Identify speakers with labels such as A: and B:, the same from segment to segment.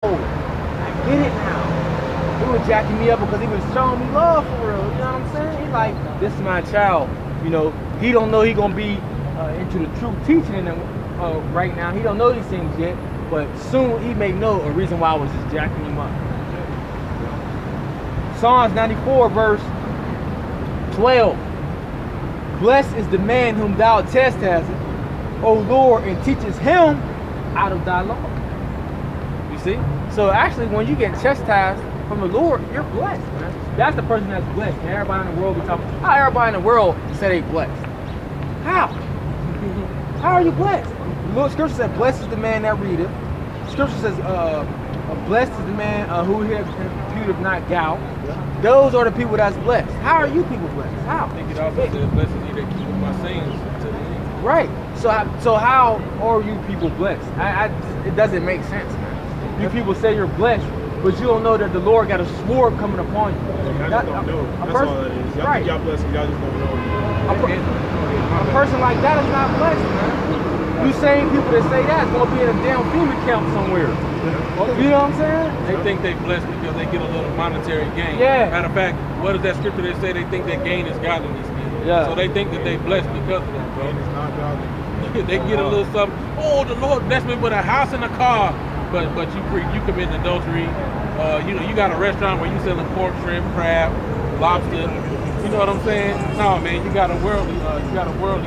A: Oh, I get it now. He was jacking me up because he was showing me love for real. You know what I'm saying? He like, this is my child. You know, he don't know he gonna be into the true teaching in him right now. He don't know these things yet, but soon he may know a reason why I was just jacking him up. Psalms 94 verse 12. Blessed is the man whom thou chastisest, O Lord, and teachest him out of thy law. You see? So actually, when you get chastised from the Lord, you're blessed, man. That's the person that's blessed. And everybody in the world be talking, how everybody in the world say they blessed. How? How are you blessed? The Lord Scripture says, blessed is the man that readeth. Scripture says, blessed is the man who heareth and computeth not gout. Those are the people that's blessed. How are you people blessed? How?
B: I think it also says, blessed is he that keepeth my sayings to the end.
A: Right. So how are you people blessed? It doesn't make sense, man. You people say you're blessed, but you don't know that the Lord got a sword coming upon you.
C: Y'all just don't know. That's all it is. Y'all
A: right.
C: think y'all blessed, y'all just don't know.
A: A person like that is not blessed, man. You same people that say that is gonna be in a damn FEMA camp somewhere. You know what I'm saying?
B: They think they blessed because they get a little monetary gain.
A: Yeah.
B: Matter of fact, what is that scripture that say they think that gain is godliness?
A: Yeah.
B: So they think that they blessed because of that, bro.
C: Gain is not godly.
B: They get a little something. Oh, the Lord blessed me with a house and a car. But you commit adultery. You got a restaurant where you selling pork, shrimp, crab, lobster. You know what I'm saying? No, man, you got a worldly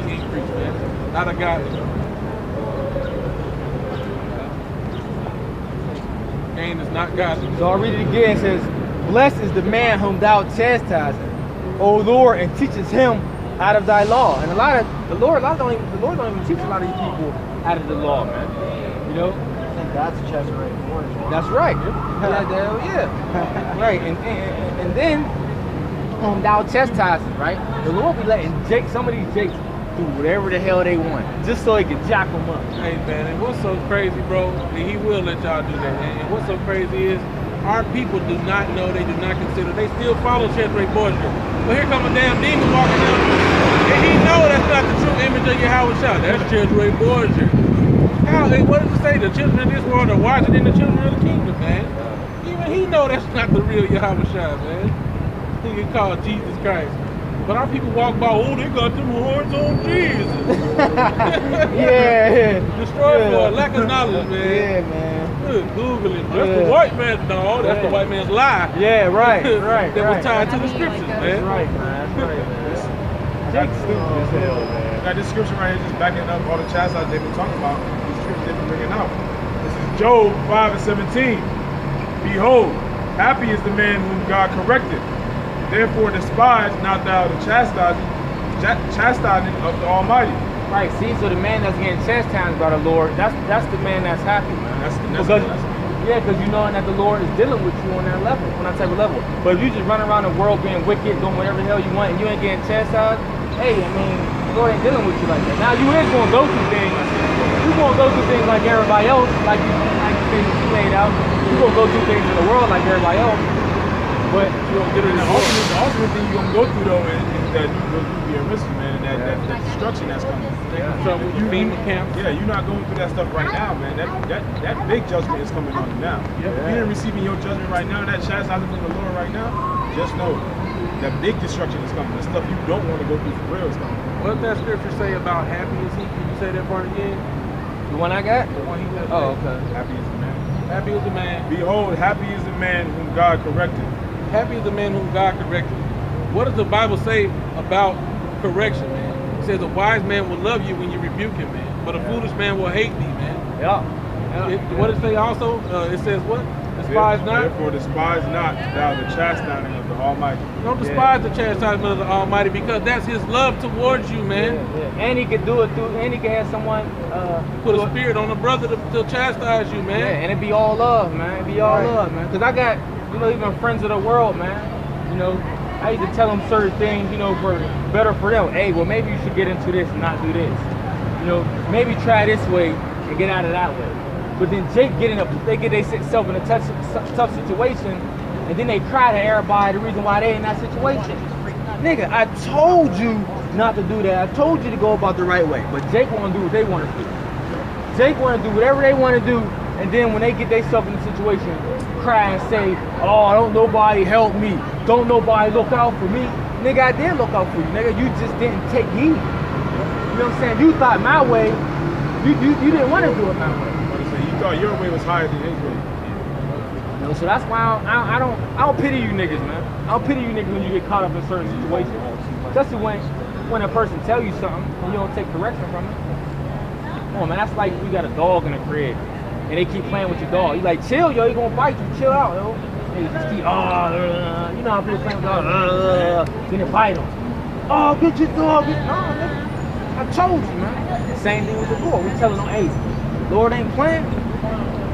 B: increase, man. Not a godly. Gain is not godly.
A: So I'll read it again. It says, blessed is the man whom thou chastisest, O Lord, and teachest him out of thy law. And the Lord don't even teach a lot of these people out of the law, man. You know?
D: I think that's chest right more.
A: That's right. Yeah. Right. And then thou chastisest, right? The Lord be letting some of these jakes do whatever the hell they want, just so he can jack them up.
B: Hey man, and what's so crazy, bro? And he will let y'all do that. And what's so crazy is our people do not know, they do not consider, they still follow Chesray Borgia. But here comes a damn demon walking down, and he know that's not the true image of Yahweh Shah. That's Chesray Borgia. How? What does it say? The children of this world are wiser than the children of the kingdom, man. Even he know that's not the real Yahweh Shah, man. He can call Jesus Christ. But our people walk by, oh, they got them horns on Jesus.
A: Yeah.
B: Destroyed for lack of knowledge, man.
A: Yeah, man.
B: Good, Google it. That's the white man's dog. That's the white man's lie.
A: Yeah, right.
B: That was tied to the scriptures, man.
A: That's right, man. That's right, man. Jake's stupid as hell, man.
C: Got this scripture right here just backing up all the chastisement they've been talking about. These scriptures they've been bringing out. This is Job 5:17. Behold, happy is the man whom God corrected. Therefore despise not thou the chastising of the Almighty.
A: Right, see, so the man that's getting chastised by the Lord, that's the man that's happy, man. Because you know that the Lord is dealing with you on that level, on that type of level. But if you just run around the world being wicked, doing whatever the hell you want, and you ain't getting chastised, hey, I mean, the Lord ain't dealing with you like that. Now you is gonna go through things. You gonna go through things like everybody else, like you things that you laid out. You gonna go through things in the world like everybody else. But
C: you don't get it. The ultimate thing you're gonna go through though is that you go through the risk, man, and that destruction that's coming.
B: So you FEMA camps.
C: Yeah, you're not going through that stuff right now, man. That big judgment is coming on you now. If you ain't receiving your judgment right now, that chastisement from the Lord right now, just know that big destruction is coming. The stuff you don't want to go through for real is coming.
B: What does that scripture say about happy is he? Can you say that part again?
A: the one I got?
B: The one he just
A: Oh,
B: said.
A: okay.
C: Happy is the man.
B: Happy is the man.
C: Behold, happy is the man whom God corrected.
B: Happy is the man whom God corrected. What does the Bible say about correction, man? It says a wise man will love you when you rebuke him, man. But a foolish man will hate thee, man.
A: Yeah.
B: What does it say also? It says what? Despise not.
C: Therefore despise not thou the chastising of the Almighty.
B: Don't despise the chastisement of the Almighty, because that's his love towards you, man.
A: Yeah. And he could do it through, and he could have someone
B: Put a spirit on a brother to chastise you, man.
A: Yeah, and it be all love, man. It be all love, man. Because I got, even friends of the world, man. I used to tell them certain things, for better for them. Hey, well, maybe you should get into this and not do this. Maybe try this way and get out of that way. But then Jake they get themselves in a tough situation, and then they cry to everybody the reason why they in that situation. Nigga, I told you not to do that. I told you to go about the right way. But Jake want to do what they want to do. Jake want to do whatever they want to do And then when they get themselves in a situation, cry and say, oh, don't nobody help me. Don't nobody look out for me. Nigga, I did look out for you, nigga. You just didn't take heed. You know what I'm saying? You thought my way, you didn't want to do it my way.
C: You thought your way was higher than his way.
A: You know, so that's why I don't pity you niggas, man. I don't pity you niggas when you get caught up in certain situations. Especially when a person tell you something and you don't take correction from it. Come on, man, that's like you got a dog in the crib and they keep playing with your dog. You like, chill, yo, he gonna bite you, chill out, yo. They just keep, you know how people playing with dogs, then they bite them. Oh, get your dog, no, nigga. I told you, man. Same thing with the Lord. We telling them, hey, Lord ain't playing.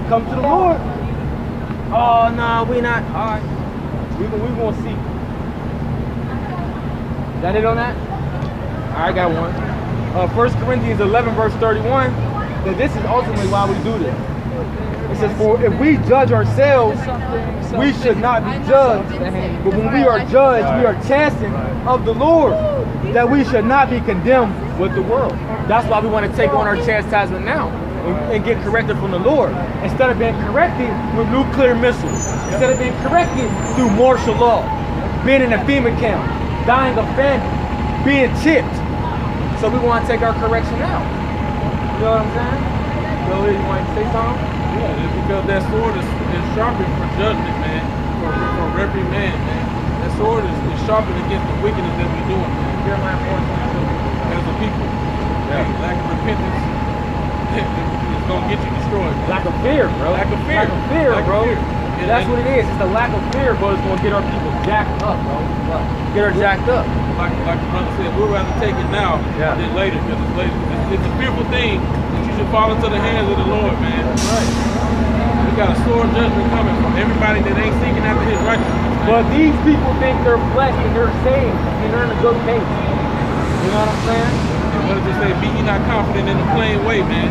A: Come to the Lord. Oh, no, we not. All right. We gonna see. Got it on that? All right, got one. 1 Corinthians 11, verse 31. That this is ultimately why we do this. It says, for if we judge ourselves, we should not be judged. But when we are judged, we are chastened of the Lord, that we should not be condemned with the world. That's why we want to take on our chastisement now and get corrected from the Lord. Instead of being corrected with nuclear missiles. Instead of being corrected through martial law. Being in a FEMA camp. Dying of famine. Being chipped. So we want to take our correction now. You know what I'm saying? So you want to say something?
B: Yeah, it's because that sword is sharpened for judgment, man. For reprimand, man. That sword is sharpened against the wickedness that we're doing, man.
A: Jeremiah 4:22.
B: As a people. Yeah. Lack of repentance is going to get you destroyed. Man.
A: Lack of fear, bro.
B: Lack of fear.
A: Lack of fear,
B: Lack of
A: bro.
B: fear.
A: That's what it is. It's the lack of fear, bro. It's going to get our people jacked up, bro. Get her jacked up.
B: Like the brother said, we'd rather take it now than later, because it's later. It's a fearful thing that you should fall into the hands of the Lord, man.
A: That's right.
B: We got a sore judgment coming from everybody that ain't seeking after his righteousness.
A: But these people think they're blessed and they're saved and they're in a good case. You know what I'm saying?
B: And what does it say? Be ye not confident in the plain way, man.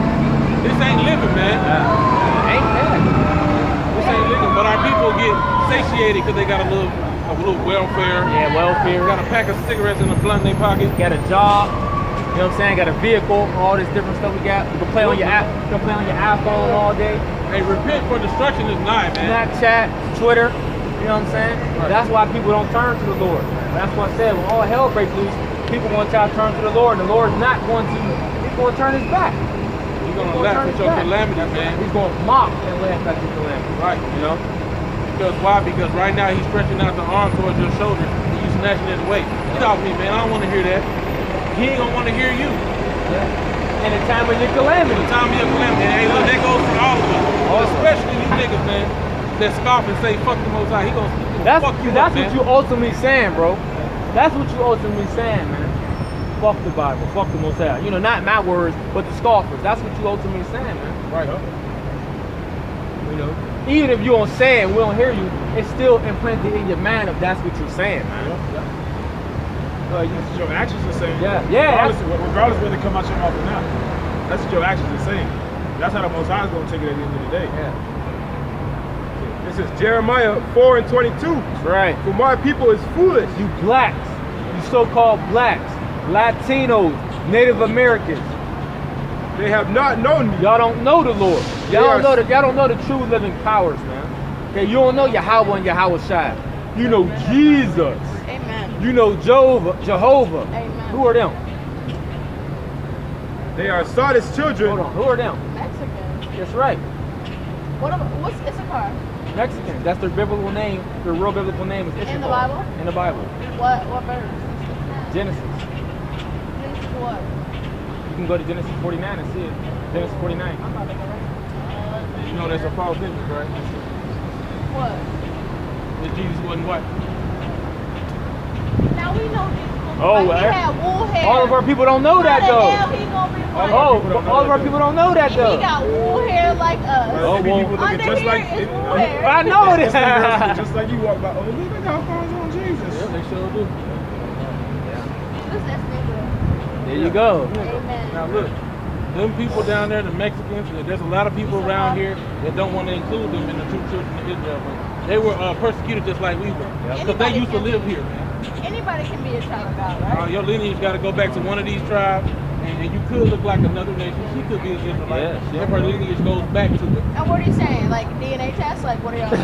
B: This ain't living, man.
A: Ain't that?
B: This ain't living. But our people get satiated because they got a little welfare.
A: Yeah, welfare.
B: Got a pack of cigarettes in a blunt in their pocket.
A: Got a job. You know what I'm saying? Got a vehicle, all this different stuff we got. You can play on your app. You can play on your iPhone all day.
B: Hey, repent for destruction is nigh, man.
A: Snapchat, Twitter. You know what I'm saying?
B: Right.
A: That's why people don't turn to the Lord. That's what I said. When all hell breaks loose, people want to try to turn to the Lord, and the Lord's not going to. He's going to turn his back.
B: He's going to laugh at your calamity, man.
A: He's going to mock and laugh at your calamity.
B: Right.
A: You know?
B: Because why? Because right now he's stretching out the arm towards your shoulder and you snatching it away. Get off me, man. I don't want to hear that. He ain't going to want to hear you.
A: Yeah. In the time of your calamity.
B: In the time of your calamity. And hey, look, that goes for all of us. Especially you niggas, man, that scoff and say, fuck the Most High. He gonna fuck you
A: That's
B: up,
A: what
B: man.
A: you ultimately saying, bro. That's what you ultimately saying, man. Fuck the Bible. Fuck the Most High. You know, not my words, but the scoffers. That's what you ultimately saying, man.
B: Right.
A: You know? Even if you don't say it and we don't hear you, it's still implanted in your mind if that's what you're saying, man.
C: Your actions are saying.
A: Yeah.
C: Regardless whether they come out your mouth or not. That's what your actions are saying. That's how the Most High is going to take it at the end of the day.
A: Yeah.
E: This is Jeremiah 4:22.
A: That's right.
E: For my people is foolish.
A: You blacks, you so-called blacks, Latinos, Native Americans,
E: They have not known me.
A: y'all don't know the Lord. Y'all don't know the true living powers, man. Okay, you don't know Yahweh and Yahweh Shai. You know Jesus.
F: Amen.
A: You know Jehovah.
F: Amen.
A: Who are them?
E: They are Sardis children.
A: Hold on. Who are them?
F: Mexican.
A: That's right.
F: What's Issachar?
A: Mexicans. That's their biblical name. Their real biblical name is Issachar.
F: In the Bible?
A: In the Bible.
F: What verse?
A: Genesis.
F: Genesis what?
A: You can go to Genesis 49 and see it. Genesis 49.
F: I'm about to go right.
B: You know that's a false image, right?
F: What?
B: That Jesus wasn't what?
F: Now we know this.
A: Oh,
F: he had wool hair.
A: all of our people don't know that though.
F: How the hell he gonna be white?
A: All of our people don't know that
F: He
A: though.
F: got wool hair like us.
A: Oh, well,
C: People looking
F: Under
C: just
F: here
C: like
F: is wool hair.
A: I know this.
C: just like you walk by. Oh, look at how far it's on Jesus.
B: Yeah, they sure do.
F: Who's that nigga?
A: There you go.
F: Amen.
B: Now look, them people down there, the Mexicans, there's a lot of people around here that don't want to include them in the true children of Israel, but they were persecuted just like we were. Because they used to live here, man.
F: Anybody can be a child of God, right?
B: Your lineage got to go back to one of these tribes, and you could look like another nation. She could be an Israelite.
A: Yeah,
B: If her lineage goes back to it.
F: And what are you saying? Like DNA test? Like what are y'all to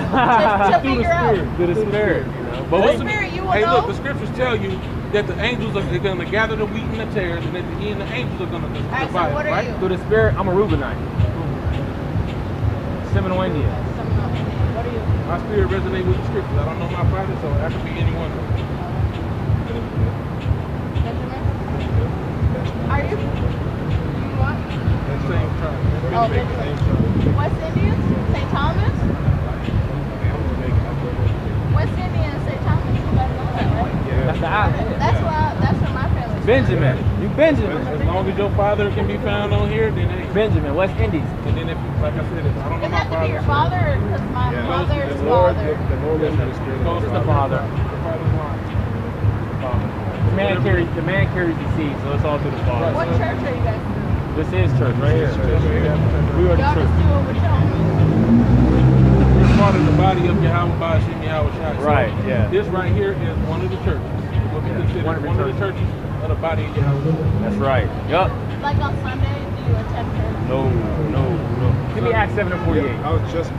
B: Through the
F: figure out?
B: spirit. Through the spirit. But
F: The
B: what's
F: spirit, you will
B: hey,
F: know.
B: look, the scriptures tell you that the angels are going to gather the wheat and the tares, and at the end, the angels are going to
F: Alright,
B: divide.
F: so what are
B: right?
F: you?
A: Through the spirit, I'm a Reubenite. Seminole Indian.
F: What are you?
B: My spirit resonates with the scriptures. I don't know my father, so I could be any one of them.
F: Benjamin? Are you? You what?
B: Same tribe.
F: Oh, Benjamin. West Indians? St. Thomas? West Indians, St. Thomas. You better know that, right?
A: That's the island.
F: That's where my family's
A: Benjamin. You Benjamin.
B: As long as your father can be found on here, then hey.
A: Benjamin, West Indies.
B: And then if, like I said, if I don't know
F: Does
B: my
F: that have to
B: father.
F: be your father? Because my mother's
E: The Lord,
F: father.
E: the Lord is the spirit of
B: Goes
A: It's
B: to
A: the father.
B: The father's line.
A: The man carries the seed, so it's all through the father.
F: What church are you guys in?
A: This is church right here. We are the
F: Y'all just
A: church.
F: do it with y'all.
B: We're part of the body of Yahweh Bashim Yahweh Shai.
A: Right, yeah.
B: This right here is one of the churches. What we consider
A: one
B: one
A: of
B: of
A: the
B: the churches of the body of Yahweh.
A: That's right. Yup.
F: Like on Sunday, do you attend church?
A: No. Give me Acts 7 and 48.
E: I was just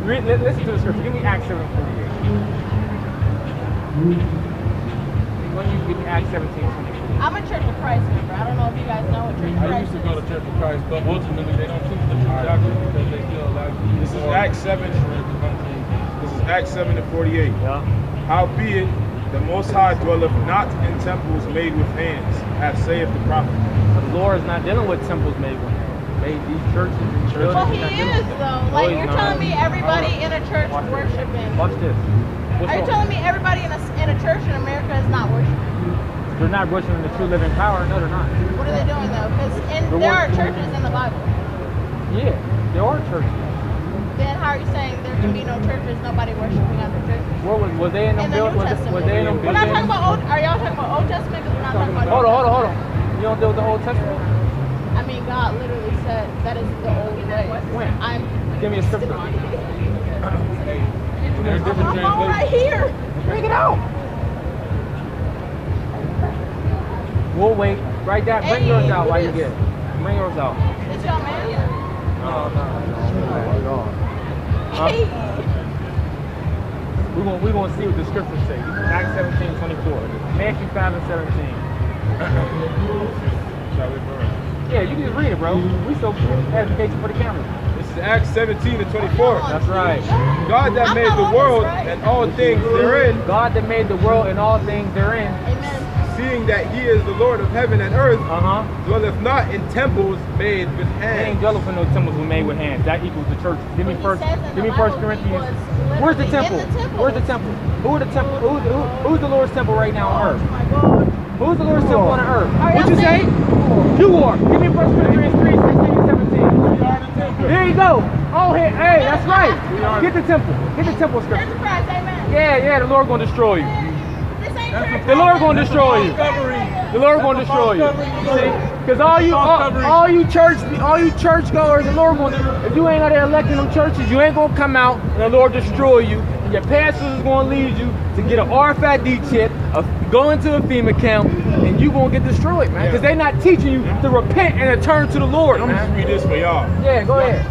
A: Listen to the scripture. Give me Acts 7 and 48. Why don't you give me Acts 17:24?
F: I'm a Church of Christ member. I don't know if you guys know what Church of
B: I
F: Christ
B: used to
F: is.
B: go to Church of Christ, but ultimately they don't teach the true doctrine because they still allow you.
E: This is Acts 7. This is Acts 7 and 48.
A: Yeah.
E: Howbeit, the Most High dwelleth not in temples made with hands, as saith the prophet.
A: The Lord is not dealing with temples made with hands. Made these churches and churches.
F: Well,
A: He's
F: he
A: not dealing
F: is
A: with that.
F: though.
A: No,
F: Like
A: he's
F: you're
A: not.
F: telling me everybody in a church
A: Watch this.
F: worshiping.
A: Watch this.
F: Are you telling me everybody in a church in America is not worshiping?
A: They're not worshiping the true living power. No, they're not.
F: What are they doing though? Because there are churches in the Bible.
A: Yeah, there are churches.
F: Then how are you saying there can be no churches, nobody worshiping other churches?
A: Where was they in the
F: In the
A: building?
F: New Testament.
A: Was they in them
F: We're not talking
A: buildings?
F: about Old. Are y'all talking about Old Testament? Because we're not talking about.
A: Hold
F: New
A: on.
F: Testament.
A: You don't deal with the Old Testament?
F: I mean, God literally said that is the old way.
A: When?
F: I'm.
A: Give me a scripture.
B: There's different
F: I'm all right
B: translations.
F: here.
A: Bring it out. We'll wait. Write that. Bring
F: Hey,
A: yours out
F: who
A: while you
F: this?
A: get it. Bring yours out.
F: It's your man.
A: No.
F: Hey.
A: We're gonna see what the scriptures say. Acts 17:24. Matthew 5 and 17. Yeah, you can just read it, bro. We so advocating for the camera.
E: This is Acts 17 and 24.
A: That's right.
E: God that
F: I'm
E: made
F: not
E: the
F: on
E: world
F: this, right?
E: and all things therein,
A: God that made the world and all things therein.
F: Amen.
E: seeing that he is the Lord of heaven and earth, dwelleth not in temples made with
A: They ain't
E: hands.
A: dwelling for no temples were made with hands. That equals the church. Give me
F: But he
A: first.
F: says in
A: Give
F: the
A: me First
F: Bible he
A: Corinthians.
F: was
A: Where's the
F: literally
A: temple?
F: in the temple.
A: Where's the temple? Who are the temple? Who's the Lord's temple right now on
F: Oh
A: earth?
F: my God.
A: Who's the Lord's temple on the earth?
F: Are
A: What'd you
F: y'all
A: say?
F: saying-
A: You are. Give me First Corinthians 3, 16 and 17. There you go. Oh, hey, that's right. Get the temple. Get the temple
F: Church
A: scripture.
F: of Christ, amen.
A: Yeah, the Lord gonna destroy you.
F: This ain't church.
A: The Lord gonna destroy you. The Lord gonna destroy you. See? Because all you churchgoers, the Lord gonna, if you ain't out there electing them churches, you ain't gonna come out and the Lord destroy you. And your pastors is gonna lead you to get an RFID chip, go into a FEMA camp, and you gonna get destroyed, man. Because they not teaching you to repent and to turn to the Lord,
E: I'm gonna just
A: man.
E: read this for y'all.
A: Yeah, go ahead.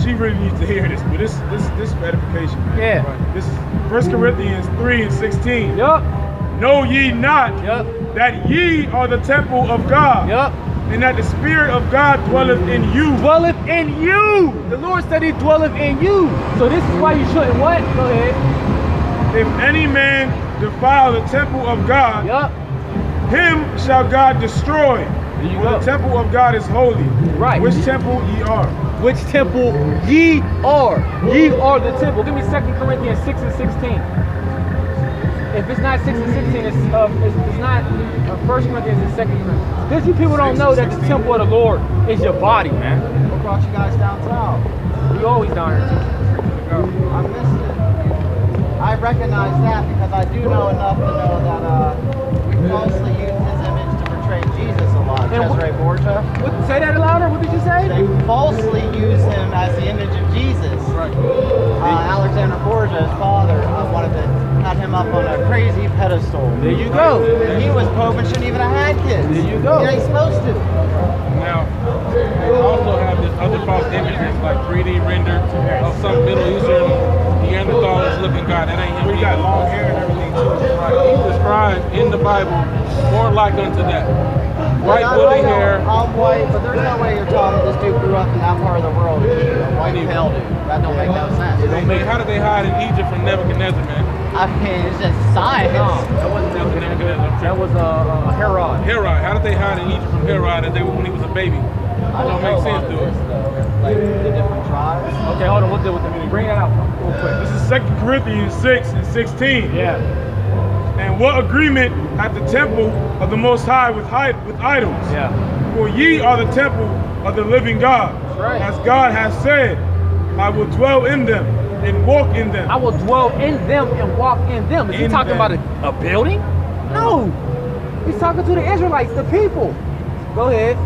E: She really needs to hear this, but this for edification, man.
A: Yeah.
E: This is 1 Corinthians 3 and 16.
A: Yup.
E: Know ye not
A: Yup.
E: that ye are the temple of God,
A: Yup.
E: and that the Spirit of God dwelleth in you.
A: Dwelleth in you. The Lord said he dwelleth in you. So this is why you shouldn't what? Go ahead.
E: If any man defile the temple of God,
A: Yup.
E: him shall God destroy.
A: There you
E: For
A: go.
E: the temple of God is holy.
A: Right.
E: Which temple ye are.
A: Which temple ye are. Ye are the temple. Give me 2 Corinthians 6 and 16. If it's not 6 and 16, it's not 1 Corinthians and 2 Corinthians. Because you people don't know that the temple of the Lord is your body, man.
D: What brought you guys down south?
A: We always down here.
D: I missed it. I recognize that because I do know enough to know that we falsely use his image to portray Jesus a lot.
A: And what-
D: Cesare Borgia.
A: Say that louder. What did you say?
D: They falsely use him as the image of Jesus. Alexander Borgia, his father, wanted to have him up on a crazy pedestal
A: So there you go.
D: He was Pope and shouldn't even have had kids.
A: There you go.
D: He ain't supposed to.
B: Now, they also have this other false images like 3D rendered of some Middle Eastern Neanderthals looking God. That ain't him.
C: We got long hair and everything too.
B: Right. He's described in the Bible more like unto that. White
D: Like,
B: woolly
D: I know
B: hair.
D: I'm white, but there's no way you're telling me this dude grew up in that part of the world. A white pale dude. That don't make no sense.
B: How did they hide in Egypt from Nebuchadnezzar, man?
D: I mean, it's just science.
A: That wasn't Nebuchadnezzar. That was Herod.
B: Herod. How did they hide in Egypt from Herod when he was a baby?
D: I don't
B: Don't make
D: know
B: sense,
D: about
B: do it.
D: this, though. Like the different tribes.
A: Okay, hold on. We'll deal with the meaning. Bring that out real quick.
C: This is 2 Corinthians 6 and 16.
A: Yeah.
C: And what agreement hath the temple of the Most High with idols?
A: Yeah.
C: For ye are the temple of the living God.
A: That's right.
C: As God hath said, I will dwell in them and walk in them.
A: I will dwell in them and walk in them. Is he
C: In
A: talking
C: them.
A: about a building? No. He's talking to the Israelites, the people. Go ahead.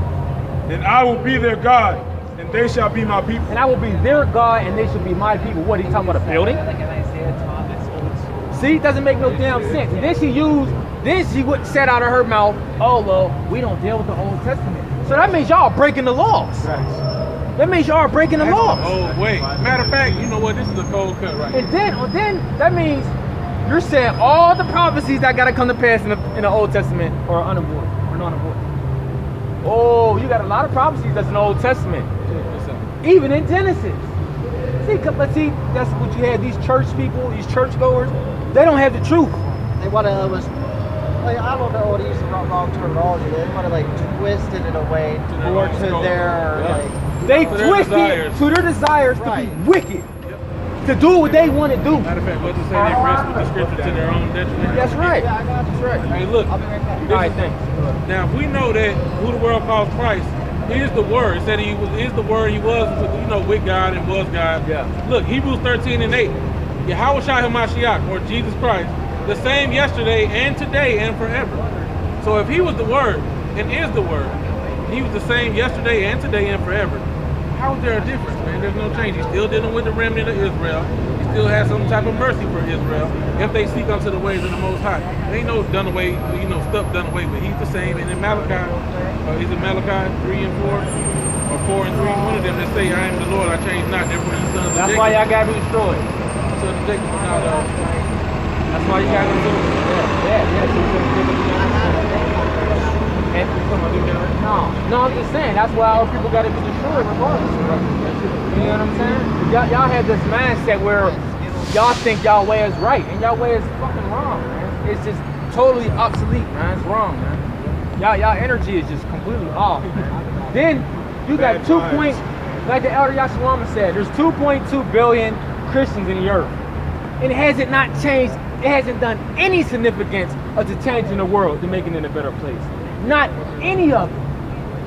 C: And I will be their God, and they shall be my people.
A: And I will be their God and they shall be my people. What, he talking about a building? See, it doesn't make no damn sense. And then she would said out of her mouth, oh, well, we don't deal with the Old Testament. So that means y'all are breaking the laws. That means y'all are breaking the laws.
B: Oh, wait. Matter of fact, you know what? This is a cold cut right here.
A: And then that means you're saying all the prophecies that got to come to pass in the Old Testament are unavoidable or non-avoidable. Oh, you got a lot of prophecies that's in the Old Testament. Even in Genesis. But see, that's what you had. These church people, these churchgoers, they don't have the truth.
D: They want to, like, I don't know what to use the wrong terminology. They want to, like, twist it in a way more to their, like...
A: They
B: To their
A: twist
B: desires.
A: it to their desires
D: Right.
A: to be wicked. To do what they want to do.
B: Matter of fact, what to say, they rest with the scripture to their own detriment.
A: That's right.
D: Yeah, I got you.
A: That's right.
B: Hey, look.
D: I'll be right back.
A: All right, thanks.
B: Now, if we know that who the world calls Christ is the Word, said he is the Word, he was, with God and was God.
A: Yeah.
B: Look, Hebrews 13 and 8. Yahweh Shai HaMashiach, or Jesus Christ, the same yesterday and today and forever. So if he was the Word and is the Word, he was the same yesterday and today and forever. How is there a difference, man? There's no change. He's still dealing with the remnant of Israel. He still has some type of mercy for Israel if they seek unto the ways of the Most High. There ain't no done away, stuff done away with. He's the same. And in Malachi, is it Malachi 3 and 4? Or 4 and 3? One of them that say, I am the Lord, I change not. Therefore, you sons of
A: That's
B: Jacob.
A: why y'all got to be destroyed.
B: Sons of Jacob are not,
A: That's why you got to do it. No, I'm just saying, that's why all people got to be destroyed regardless. You know what I'm saying? Y'all have this mindset where y'all think y'all way is right, and y'all way is fucking wrong, man. It's just totally obsolete, man. It's wrong, man. Y'all energy is just completely off, man. Then you got like the Elder Yashawama said, there's 2.2 billion Christians in the earth. And it hasn't not changed, it hasn't done any significance of the change in the world to making it a better place. Not any of it.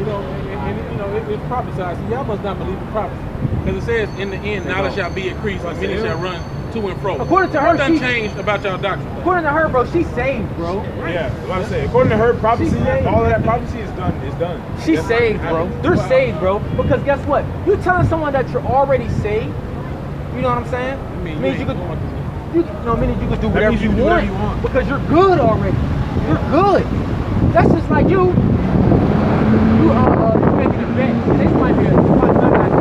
B: It's prophesied. So y'all must not believe the prophecy. Because it says, in the end, knowledge shall be increased, and many shall run to and fro.
A: According to her,
B: what done
A: she
B: changed about y'all doctrine?
A: According to her, bro, she's saved, bro.
C: Yeah, what I'm saying. According to her prophecy,
A: saved.
C: all of that prophecy is done. It's done.
A: She's
C: That's
A: saved,
C: not
A: bro.
C: happening.
A: They're saved, bro. Because guess what? You telling someone that you're already saved, you know what I'm saying? Means you could do whatever
C: means you
A: you
C: can do
A: want,
C: whatever you want.
A: because you're good already. You're good. That's just like you making a bet. This might be not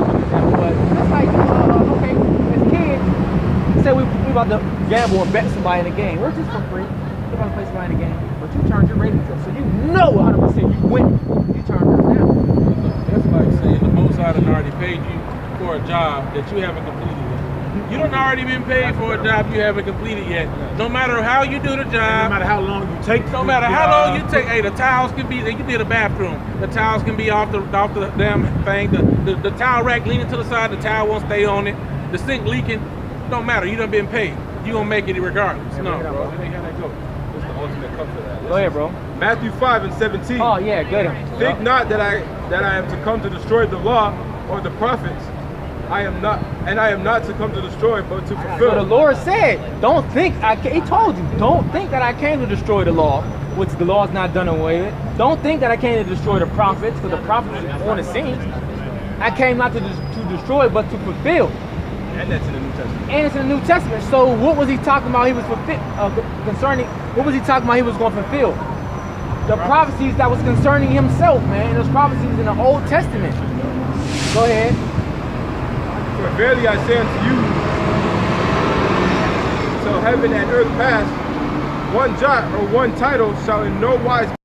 A: good example, but that's like okay, as kids, say we about to gamble and bet somebody in a game. We're just for free. We're about to play somebody in a game, but you turned your ratings up, so you know 100% you win. You turned yours down.
B: That's like saying the Most High done already paid you for a job that you haven't completed yet. You done already been paid for a job you haven't completed yet. No matter how you do the job.
C: No matter how long you take.
B: No matter how long you take. Hey, the towels can be, you did a bathroom. The towels can be off the damn thing. The towel rack leaning to the side, the towel won't stay on it. The sink leaking. Don't matter. You done been paid. You gonna make it regardless. No, bro. That ain't how that go.
E: This is the ultimate comfort that.
A: Go ahead, bro.
E: Matthew 5 and 17.
A: Oh yeah, good.
E: Think not that I am to come to destroy the law or the prophets. I am not to come to destroy, but to fulfill.
A: So the Lord said, don't think, he told you, don't think that I came to destroy the law, which the law is not done away with. Don't think that I came to destroy the prophets, for the prophets are on the scene. I came not to destroy, but to fulfill.
E: And that's in the New
C: Testament.
A: And it's in the New Testament. So what was he talking about he was concerning? What was he talking about he was going to fulfill? The prophecies that was concerning himself, man. Those prophecies in the Old Testament. Go ahead.
E: For verily I say unto you, till heaven and earth pass, one jot or one title shall in no wise